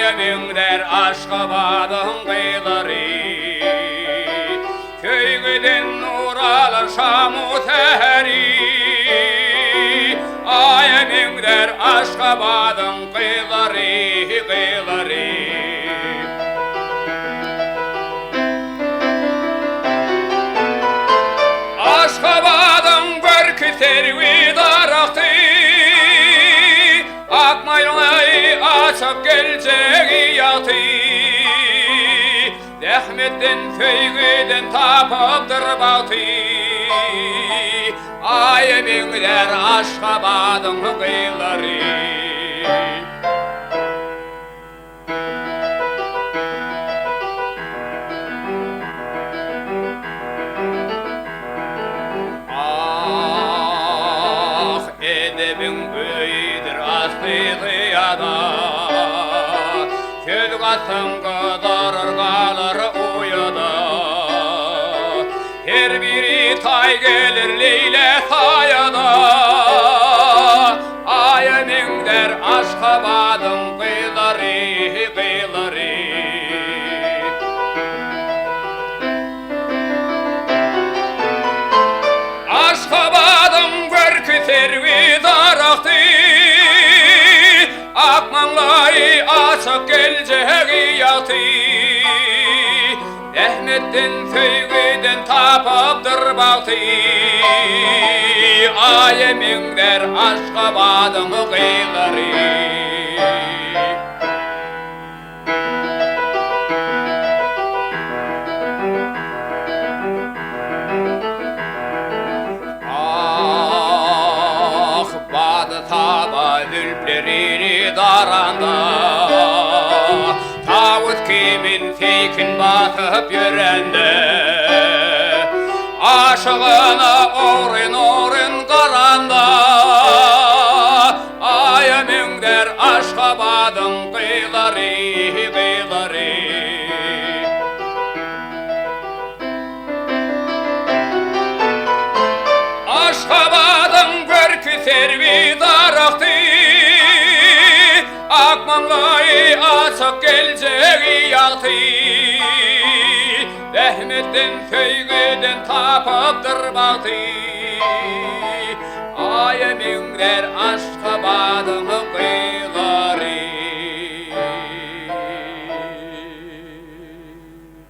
Ayemingler Aşgabat'ın kıyıları, köygüden nur alır Şam-ı teheri. Ayemingler Aşgabat'ın kıyıları, kıyıları. Aşgabat'ın görkü tervi daraktı, akmaylayı açıp geleceği yatı. Rahmetten feygiden tapıptır batı. Ayemingler Aşgabat'ın kıyıları. Edebin öyüdür aslı yada, ködük atın kıdırır kalır uyada. Her biri tay gelir Leyle tayada. Ayemingler Aşgabat'ın kıyıları, kıyıları. Aşgabat'ın görkü tervi daraktı, akmanlayı açıp geleceği yatı. Rahmetten feygiden tapıptır batı. Ayemingler Aşgabat'ın kıyıları. Taba ülplerini daranda, tağut kimin feykin batıp yörende. Aşığına orun orun qaranda, Ayemingler Aşgabat'ın kıyıları, kıyıları. Aşgabat'ın görkü tervi daraktı, akmanlayı açıp geleceği yatı. Rahmetten feygiden tapıptır batı. Ayemingler Aşgabat'ın kıyıları.